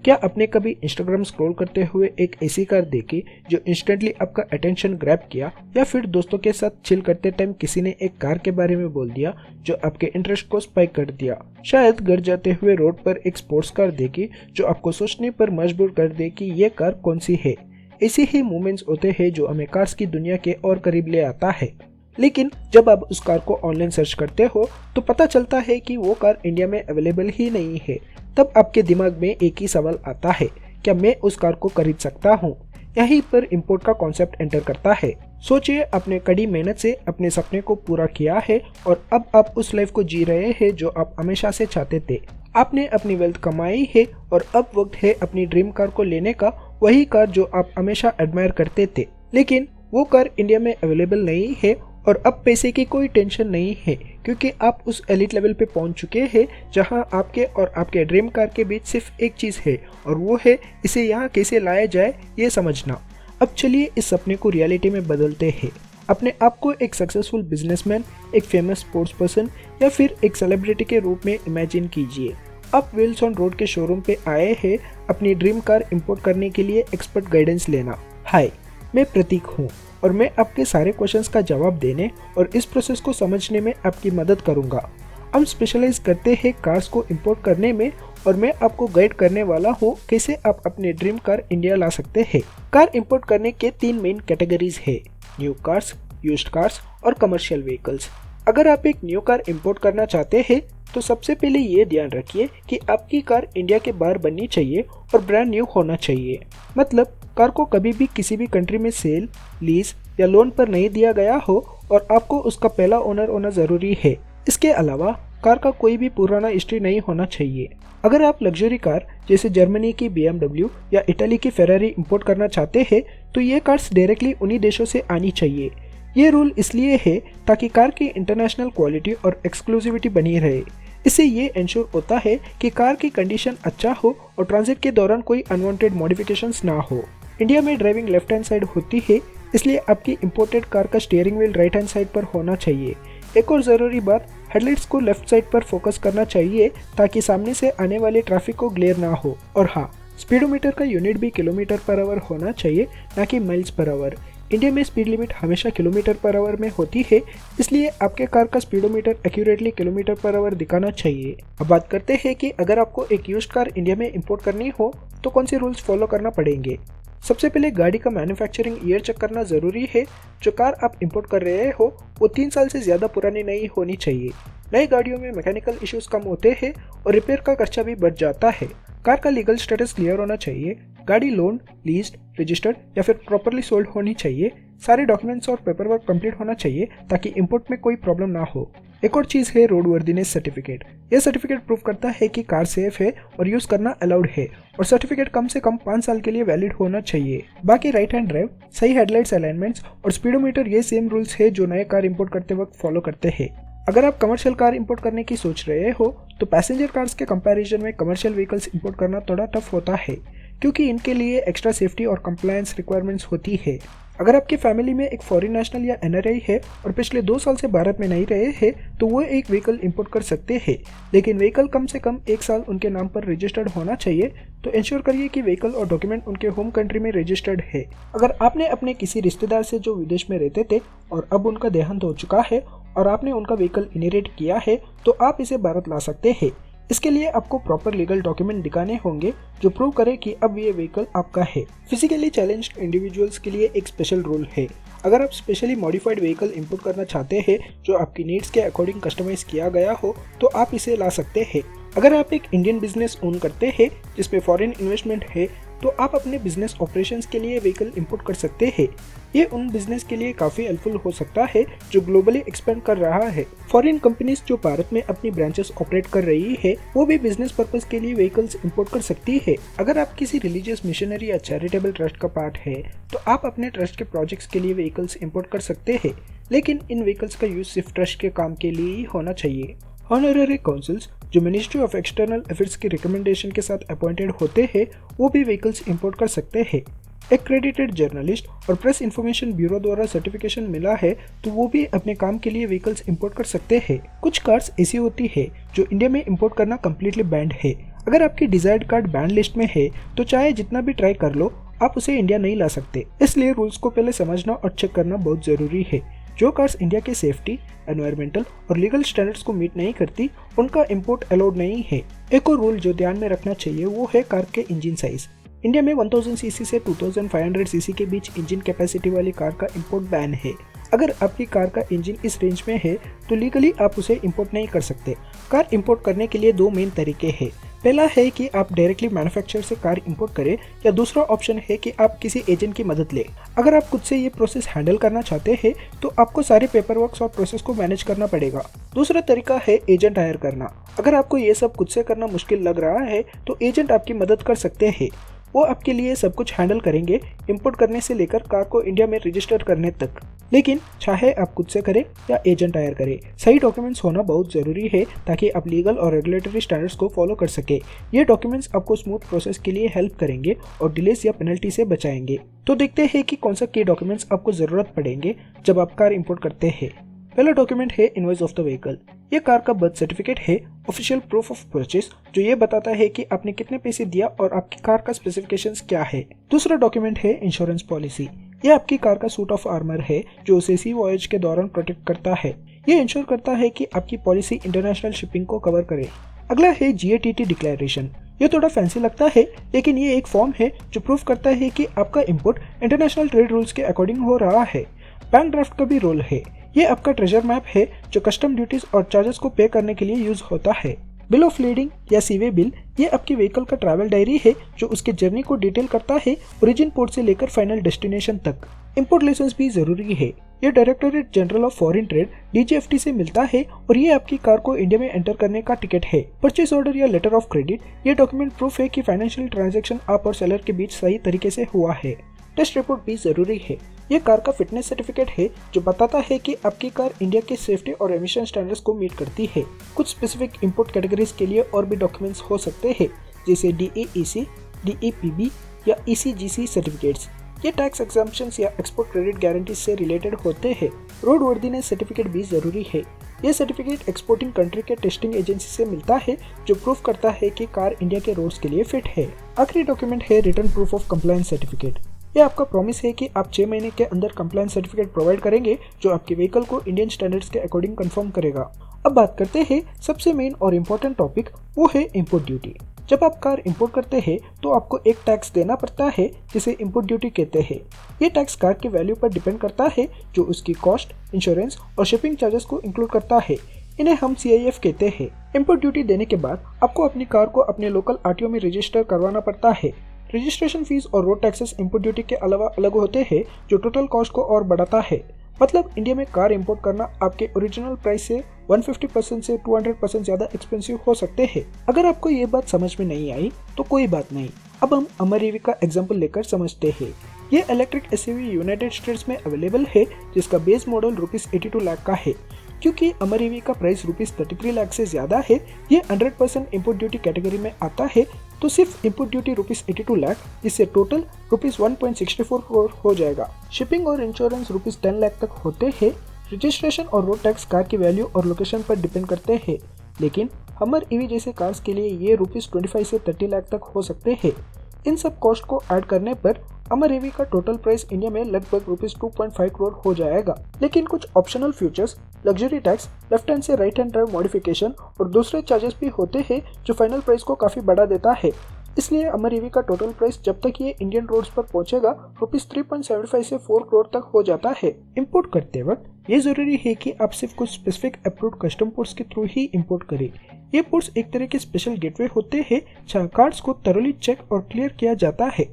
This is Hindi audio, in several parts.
क्या आपने कभी इंस्टाग्राम स्क्रॉल करते हुए एक ऐसी कार देखी जो इंस्टेंटली आपका अटेंशन ग्रैब किया, या फिर दोस्तों के साथ चिल करते टाइम किसी ने एक कार के बारे में बोल दिया जो आपके इंटरेस्ट को स्पाइक कर दिया। शायद घर जाते हुए रोड पर एक स्पोर्ट्स कार देखी जो आपको सोचने पर मजबूर कर दे कि ये कार कौन सी है। ऐसे ही मोमेंट्स होते हैं जो हमें कार्स की दुनिया के और करीब ले आता है। लेकिन जब आप उस कार को ऑनलाइन सर्च करते हो तो पता चलता है कि वो कार इंडिया में अवेलेबल ही नहीं है। तब आपके दिमाग में एक ही सवाल आता है, क्या मैं उस कार को खरीद सकता हूँ? यहीं पर इंपोर्ट का कॉन्सेप्ट एंटर करता है। सोचिए, आपने कड़ी मेहनत से अपने सपने को पूरा किया है और अब आप उस लाइफ को जी रहे हैं जो आप हमेशा से चाहते थे। आपने अपनी वेल्थ कमाई है और अब वक्त है अपनी ड्रीम कार को लेने का, वही कार जो आप हमेशा एडमायर करते थे। लेकिन वो कार इंडिया में अवेलेबल नहीं है और अब पैसे की कोई टेंशन नहीं है, क्योंकि आप उस एलिट लेवल पे पहुंच चुके हैं जहां आपके और आपके ड्रीम कार के बीच सिर्फ एक चीज़ है, और वो है इसे यहाँ कैसे लाया जाए ये समझना। अब चलिए इस सपने को रियलिटी में बदलते हैं। अपने आप को एक सक्सेसफुल बिजनेसमैन, एक फेमस स्पोर्ट्स पर्सन या फिर एक सेलिब्रिटी के रूप में इमेजिन कीजिए। आप विल्सन रोड के शोरूम पे आए हैं अपनी ड्रीम कार इंपोर्ट करने के लिए एक्सपर्ट गाइडेंस लेना। हाय, मैं प्रतीक हूँ और मैं आपके सारे क्वेश्चंस का जवाब देने और इस प्रोसेस को समझने में आपकी मदद करूंगा। हम स्पेशलाइज करते हैं कार्स को इंपोर्ट करने में और मैं आपको गाइड करने वाला हूँ कैसे आप अपने ड्रीम कार इंडिया ला सकते हैं। कार इंपोर्ट करने के 3 मेन कैटेगरीज है, न्यू कार्स, यूज्ड कार्स और कमर्शियल व्हीकल्स। अगर आप एक न्यू कार इंपोर्ट करना चाहते हैं तो सबसे पहले ये ध्यान रखिए कि आपकी कार इंडिया के बाहर बननी चाहिए और ब्रांड न्यू होना चाहिए। मतलब कार को कभी भी किसी भी कंट्री में सेल, लीज या लोन पर नहीं दिया गया हो और आपको उसका पहला ओनर होना जरूरी है। इसके अलावा कार का कोई भी पुराना हिस्ट्री नहीं होना चाहिए। अगर आप लग्जरी कार जैसे जर्मनी की BMW या इटली की फेरारी इंपोर्ट करना चाहते हैं तो ये कार्स डायरेक्टली उन्हीं देशों से आनी चाहिए। ये रूल इसलिए है ताकि कार की इंटरनेशनल क्वालिटी और एक्सक्लूसिविटी बनी रहे। इससे ये इंश्योर होता है कि कार की कंडीशन अच्छा हो और ट्रांजिट के दौरान कोई अनवांटेड मॉडिफिकेशंस ना हो। इंडिया में ड्राइविंग लेफ्ट हैंड साइड होती है, इसलिए आपकी इंपोर्टेड कार का steering wheel right hand side पर होना चाहिए। एक और ज़रूरी बात, हेडलाइट्स को लेफ्ट साइड पर फोकस करना चाहिए ताकि सामने से आने वाले ट्रैफिक को ग्लेयर ना हो। और हाँ, स्पीडोमीटर का यूनिट भी किलोमीटर पर आवर होना चाहिए, ना कि माइल्स पर आवर। इंडिया में स्पीड लिमिट हमेशा किलोमीटर पर आवर में होती है, इसलिए आपके कार का speedometer accurately kilometre per hour दिखाना चाहिए। अब बात करते हैं कि अगर आपको एक यूज्ड कार इंडिया में इंपोर्ट करनी हो तो कौन से रूल्स फॉलो करना पड़ेंगे। सबसे पहले गाड़ी का मैन्युफैक्चरिंग ईयर चेक करना ज़रूरी है। जो कार आप इंपोर्ट कर रहे हो वो 3 साल से ज़्यादा पुरानी नहीं होनी चाहिए। नई गाड़ियों में मैकेनिकल इश्यूज कम होते हैं और रिपेयर का खर्चा भी बढ़ जाता है। कार का लीगल स्टेटस क्लियर होना चाहिए। गाड़ी लोन, लीज्ड, रजिस्टर्ड या फिर प्रॉपरली सोल्ड होनी चाहिए। सारे डॉक्यूमेंट्स और पेपर वर्क कंप्लीट होना चाहिए ताकि इंपोर्ट में कोई प्रॉब्लम ना हो। एक और चीज़ है रोड वर्दीनेस सर्टिफिकेट। यह सर्टिफिकेट प्रूव करता है कि कार सेफ है और यूज़ करना अलाउड है, और सर्टिफिकेट कम से कम 5 साल के लिए वैलिड होना चाहिए। बाकी राइट हैंड ड्राइव, सही हेडलाइट्स अलाइनमेंट्स और स्पीडोमीटर ये सेम रूल्स है जो नए कार इंपोर्ट करते वक्त फॉलो करते हैं। अगर आप कमर्शियल कार इंपोर्ट करने की सोच रहे हो तो पैसेंजर कार्स के कंपैरिजन में कमर्शियल व्हीकल्स इंपोर्ट करना थोड़ा टफ होता है, क्योंकि इनके लिए एक्स्ट्रा सेफ्टी और कंप्लायंस रिक्वायरमेंट्स होती है। अगर आपकी फैमिली में एक फॉरेन नेशनल या NRI है और पिछले 2 साल से भारत में नहीं रहे हैं तो वो एक व्हीकल इंपोर्ट कर सकते हैं, लेकिन व्हीकल कम से कम 1 साल उनके नाम पर रजिस्टर्ड होना चाहिए। तो इंश्योर करिए कि व्हीकल और डॉक्यूमेंट उनके होम कंट्री में रजिस्टर्ड है। अगर आपने अपने किसी रिश्तेदार से जो विदेश में रहते थे और अब उनका देहांत हो चुका है और आपने उनका व्हीकल इनहेरिट किया है तो आप इसे भारत ला सकते हैं। इसके लिए आपको प्रॉपर लीगल डॉक्यूमेंट दिखाने होंगे जो प्रूव करे कि अब ये व्हीकल आपका है। फिजिकली चैलेंज्ड इंडिविजुअल्स के लिए एक स्पेशल रूल है। अगर आप स्पेशली मॉडिफाइड व्हीकल इंपोर्ट करना चाहते हैं जो आपकी नीड्स के अकॉर्डिंग कस्टमाइज किया गया हो तो आप इसे ला सकते हैं। अगर आप एक इंडियन बिजनेस ओन करते हैं जिसमें फॉरेन इन्वेस्टमेंट है तो आप अपने बिजनेस ऑपरेशंस के लिए व्हीकल इंपोर्ट कर सकते हैं। ये उन बिजनेस के लिए काफ़ी हेल्पफुल हो सकता है जो ग्लोबली एक्सपेंड कर रहा है। फॉरेन कंपनीज जो भारत में अपनी ब्रांचेस ऑपरेट कर रही है वो भी बिजनेस पर्पस के लिए व्हीकल्स इंपोर्ट कर सकती है। अगर आप किसी रिलीजियस मिशनरी या चैरिटेबल ट्रस्ट का पार्ट है तो आप अपने ट्रस्ट के प्रोजेक्ट्स के लिए व्हीकल्स इंपोर्ट कर सकते हैं, लेकिन इन व्हीकल्स का यूज सिर्फ ट्रस्ट के काम के लिए ही होना चाहिए। ऑनररी काउंसिल्स जो मिनिस्ट्री ऑफ एक्सटर्नल अफेयर्स की रिकमेंडेशन के साथ अपॉइंटेड होते हैं वो भी व्हीकल्स इंपोर्ट कर सकते हैं। एक्रेडिटेड जर्नलिस्ट और प्रेस इंफॉर्मेशन ब्यूरो द्वारा सर्टिफिकेशन मिला है तो वो भी अपने काम के लिए व्हीकल्स इंपोर्ट कर सकते हैं। कुछ कार्स ऐसी होती है जो इंडिया में इंपोर्ट करना कम्प्लीटली बैंड है। अगर आपकी डिजायर्ड कार्ड बैन लिस्ट में है तो चाहे जितना भी ट्राई कर लो, आप उसे इंडिया नहीं ला सकते। इसलिए रूल्स को पहले समझना और चेक करना बहुत जरूरी है। जो कार्स इंडिया के सेफ्टी, एनवायरमेंटल और लीगल स्टैंडर्ड्स को मीट नहीं करती, उनका इंपोर्ट अलाउड नहीं है। एक और रूल जो ध्यान में रखना चाहिए वो है कार के इंजन साइज। इंडिया में 1000 सीसी से 2500 सीसी के बीच इंजन कैपेसिटी वाली कार का इंपोर्ट बैन है। अगर आपकी कार का इंजन इस रेंज में है तो लीगली आप उसे इंपोर्ट नहीं कर सकते। कार इंपोर्ट करने के लिए दो मेन तरीके हैं। पहला है कि आप डायरेक्टली मैन्युफैक्चरर से कार इंपोर्ट करें, या दूसरा ऑप्शन है कि आप किसी एजेंट की मदद लें। अगर आप खुद से ये प्रोसेस हैंडल करना चाहते हैं तो आपको सारे पेपर वर्क और प्रोसेस को मैनेज करना पड़ेगा। दूसरा तरीका है एजेंट हायर करना। अगर आपको ये सब खुद से करना मुश्किल लग रहा है तो एजेंट आपकी मदद कर सकते हैं। वो आपके लिए सब कुछ हैंडल करेंगे, इंपोर्ट करने से लेकर कार को इंडिया में रजिस्टर करने तक। लेकिन चाहे आप खुद से करें या एजेंट हायर करें, सही डॉक्यूमेंट्स होना बहुत ज़रूरी है ताकि आप लीगल और रेगुलेटरी स्टैंडर्ड्स को फॉलो कर सके। ये डॉक्यूमेंट्स आपको स्मूथ प्रोसेस के लिए हेल्प करेंगे और डिलेस या पेनल्टी से बचाएंगे। तो देखते हैं कि कौन सा की डॉक्यूमेंट्स आपको ज़रूरत पड़ेंगे जब आप कार इंपोर्ट करते हैं। पहला डॉक्यूमेंट है इनवॉइस ऑफ द व्हीकल। ये कार का बर्थ सर्टिफिकेट है, ऑफिशियल प्रूफ ऑफ परचेस, जो ये बताता है कि आपने कितने पैसे दिया और आपकी कार का स्पेसिफिकेशंस क्या है। दूसरा डॉक्यूमेंट है इंश्योरेंस पॉलिसी। ये आपकी कार का सूट ऑफ आर्मर है जो उसे सी वॉयज के दौरान प्रोटेक्ट करता है। ये इंश्योर करता है कि आपकी पॉलिसी इंटरनेशनल शिपिंग को कवर करे। अगला है GATT डिक्लेरेशन। ये थोड़ा फैंसी लगता है, लेकिन ये एक फॉर्म है जो प्रूफ करता है कि आपका इंपोर्ट इंटरनेशनल ट्रेड रूल्स के अकॉर्डिंग हो रहा है। बैंक ड्राफ्ट का भी रोल है। ये आपका ट्रेजर मैप है जो कस्टम ड्यूटीज और चार्जेस को पे करने के लिए यूज होता है। बिल ऑफ लीडिंग या सीवे बिल, ये आपकी व्हीकल का ट्रैवल डायरी है जो उसके जर्नी को डिटेल करता है, ओरिजिन पोर्ट से लेकर फाइनल डेस्टिनेशन तक। इंपोर्ट लाइसेंस भी जरूरी है। ये directorate general of foreign trade DGFT से मिलता है और ये आपकी कार को इंडिया में एंटर करने का टिकट है। परचेस ऑर्डर या लेटर ऑफ क्रेडिट, ये डॉक्यूमेंट प्रूफ है कि फाइनेंशियल ट्रांजैक्शन आप और सेलर के बीच सही तरीके से हुआ है। टेस्ट रिपोर्ट भी जरूरी है। ये कार का फिटनेस सर्टिफिकेट है जो बताता है कि आपकी कार इंडिया के सेफ्टी और एमिशन स्टैंडर्ड्स को मीट करती है। कुछ स्पेसिफिक इंपोर्ट कैटेगरीज के लिए और भी डॉक्यूमेंट्स हो सकते हैं, जैसे DEEC, DEPB या ECGC सर्टिफिकेट्स। ये टैक्स एग्जाम्पशंस या एक्सपोर्ट क्रेडिट गारंटी से रिलेटेड होते हैं। रोड वर्दीनेस सर्टिफिकेट भी जरूरी है। यह सर्टिफिकेट एक्सपोर्टिंग कंट्री के टेस्टिंग एजेंसी से मिलता है जो प्रूफ करता है कि कार इंडिया के रोड्स के लिए फिट है। आखिरी डॉक्यूमेंट है return proof of compliance certificate. यह आपका प्रॉमिस है कि आप 6 महीने के अंदर कंप्लायंस सर्टिफिकेट प्रोवाइड करेंगे जो आपके व्हीकल को इंडियन स्टैंडर्ड्स के अकॉर्डिंग कंफर्म करेगा। अब बात करते हैं सबसे मेन और इम्पोर्टेंट टॉपिक, वो है इंपोर्ट ड्यूटी। जब आप कार इंपोर्ट करते हैं तो आपको एक टैक्स देना पड़ता है जिसे इंपोर्ट ड्यूटी कहते हैं। ये टैक्स कार के वैल्यू पर डिपेंड करता है जो उसकी कॉस्ट, इंश्योरेंस और शिपिंग चार्जेस को इंक्लूड करता है। इन्हें हम CIF कहते हैं। इंपोर्ट ड्यूटी देने के बाद आपको अपनी कार को अपने लोकल RTO में रजिस्टर करवाना पड़ता है। रजिस्ट्रेशन फीस और रोड टैक्सेस इंपोर्ट ड्यूटी के अलावा अलग होते हैं जो टोटल कॉस्ट को और बढ़ाता है। मतलब इंडिया में कार इंपोर्ट करना आपके ओरिजिनल प्राइस से 150% से 200% ज्यादा एक्सपेंसिव हो सकते हैं। अगर आपको ये बात समझ में नहीं आई तो कोई बात नहीं, अब हम अमर EV का एग्जांपल लेकर समझते हैं। ये इलेक्ट्रिक SUV यूनाइटेड स्टेट्स में अवेलेबल है जिसका बेस मॉडल ₹82 लाख का है। क्योंकि अमर EV का प्राइस ₹33 लाख से ज्यादा है, ये 100% इंपोर्ट ड्यूटी कैटेगरी में आता है, तो सिर्फ इंपोर्ट ड्यूटी ₹82 लाख, जिससे टोटल ₹1.64 करोड़ हो जाएगा। शिपिंग और इंश्योरेंस ₹10 लाख तक होते हैं। रजिस्ट्रेशन और रोड टैक्स कार की वैल्यू और लोकेशन पर डिपेंड करते हैं, लेकिन हमर EV जैसे कार्स के लिए ये ₹25 से 30 लाख तक हो सकते हैं। इन सब कॉस्ट को ऐड करने पर अमर EV का टोटल प्राइस इंडिया में लगभग ₹2.5 करोड़ हो जाएगा। लेकिन कुछ optional features, luxury tax, left hand से राइट हैंड ड्राइव मॉडिफिकेशन और दूसरे चार्जेस भी होते हैं जो फाइनल प्राइस को काफी बढ़ा देता है। इसलिए अमर EV का टोटल प्राइस जब तक ये इंडियन रोड्स पर पहुंचेगा ₹3.75 से 4 करोड़ तक हो जाता है। इंपोर्ट करते वक्त ये जरूरी है कि आप सिर्फ कुछ स्पेसिफिक अप्रूव्ड कस्टम पोर्ट्स के थ्रू ही इंपोर्ट करें। ये पोर्ट्स एक तरह के स्पेशल गेटवे होते हैं जहाँ कार्ड्स को थरोली चेक और क्लियर किया जाता है।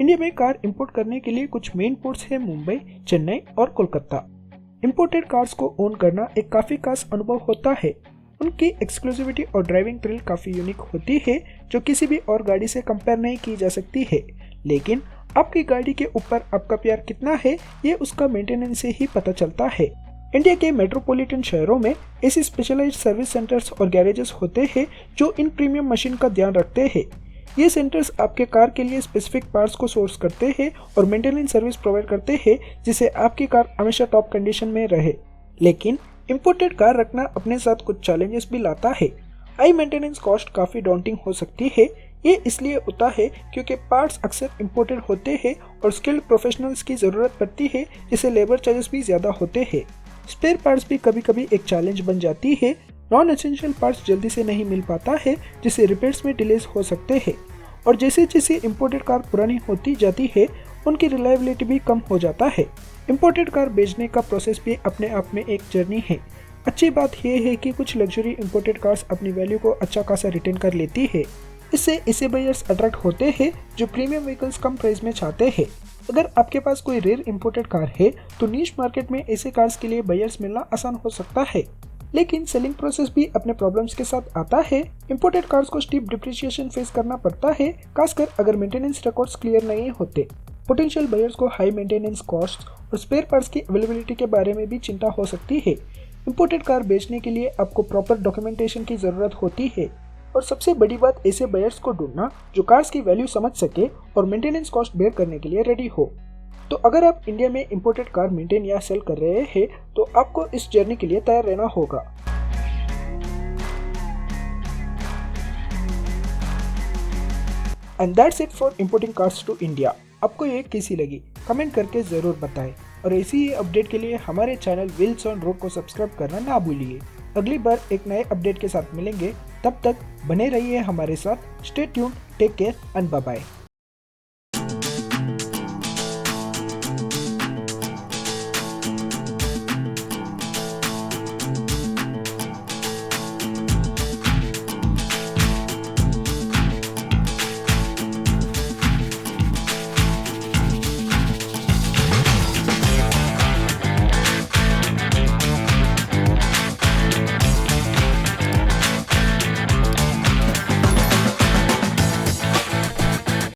इंडिया में कार इंपोर्ट करने के लिए कुछ मेन पोर्ट्स हैं मुंबई, चेन्नई और कोलकाता। इंपोर्टेड कार्स को ओन करना एक काफी खास अनुभव होता है। उनकी एक्सक्लूसिविटी और ड्राइविंग थ्रिल काफी यूनिक होती है जो किसी भी और गाड़ी से कंपेयर नहीं की जा सकती है। लेकिन आपकी गाड़ी के ऊपर आपका प्यार कितना है ये उसका मेंटेनेंस से ही पता चलता है। इंडिया के मेट्रोपॉलिटन शहरों में ऐसी स्पेशलाइज्ड सर्विस सेंटर्स और गैरेजेस होते हैं जो इन प्रीमियम मशीन का ध्यान रखते हैं। ये सेंटर्स आपके कार के लिए स्पेसिफिक पार्ट्स को सोर्स करते हैं और मेंटेनेंस सर्विस प्रोवाइड करते हैं जिससे आपकी कार हमेशा टॉप कंडीशन में रहे। लेकिन इंपोर्टेड कार रखना अपने साथ कुछ चैलेंजेस भी लाता है। हाई मेंटेनेंस कॉस्ट काफ़ी डॉन्टिंग हो सकती है। ये इसलिए होता है क्योंकि पार्ट्स अक्सर इंपोर्टेड होते हैं और स्किल्ड प्रोफेशनल्स की ज़रूरत पड़ती है, जिससे लेबर चार्जेस भी ज़्यादा होते हैं। स्पेयर पार्ट्स भी कभी कभी एक चैलेंज बन जाती है। नॉन एसेंशियल पार्ट्स जल्दी से नहीं मिल पाता है, जिससे रिपेयर्स में डिलेज हो सकते हैं। और जैसे जैसे इंपोर्टेड कार पुरानी होती जाती है, उनकी रिलायबिलिटी भी कम हो जाता है। इंपोर्टेड कार बेचने का प्रोसेस भी अपने आप में एक जर्नी है। अच्छी बात यह है कि कुछ लग्जरी इंपोर्टेड कार्स अपनी वैल्यू को अच्छा खासा रिटेन कर लेती है। इससे ऐसे बायर्स अट्रैक्ट होते हैं जो प्रीमियम व्हीकल्स कम प्राइस में चाहते हैं। अगर आपके पास कोई रेयर इंपोर्टेड कार है तो नीश मार्केट में ऐसे कार्स के लिए बायर्स मिलना आसान हो सकता है, लेकिन सेलिंग प्रोसेस भी अपने प्रॉब्लम्स के साथ आता है। इंपोर्टेड कार्स को स्टीप डिप्रिसिएशन फेस करना पड़ता है, खासकर अगर मेंटेनेंस रिकॉर्ड्स क्लियर नहीं होते। पोटेंशियल बायर्स को हाई मेंटेनेंस कॉस्ट और स्पेयर पार्ट्स की अवेलेबिलिटी के बारे में भी चिंता हो सकती है। इंपोर्टेड कार बेचने के लिए आपको प्रॉपर डॉक्यूमेंटेशन की जरूरत होती है, और सबसे बड़ी बात ऐसे बायर्स को ढूंढना जो कार्स की वैल्यू समझ सके और मेंटेनेंस कॉस्ट बेयर करने के लिए रेडी हो। तो अगर आप इंडिया में इंपोर्टेड कार मेंटेन या सेल कर रहे हैं तो आपको इस जर्नी के लिए तैयार रहना होगा। And that's it for importing cars to India. आपको ये कैसी लगी कमेंट करके ज़रूर बताएं, और ऐसी ही अपडेट के लिए हमारे चैनल व्हील्स ऑन रोड को सब्सक्राइब करना ना भूलिए। अगली बार एक नए अपडेट के साथ मिलेंगे, तब तक बने रहिए हमारे साथ। Stay tuned, take care and bye bye.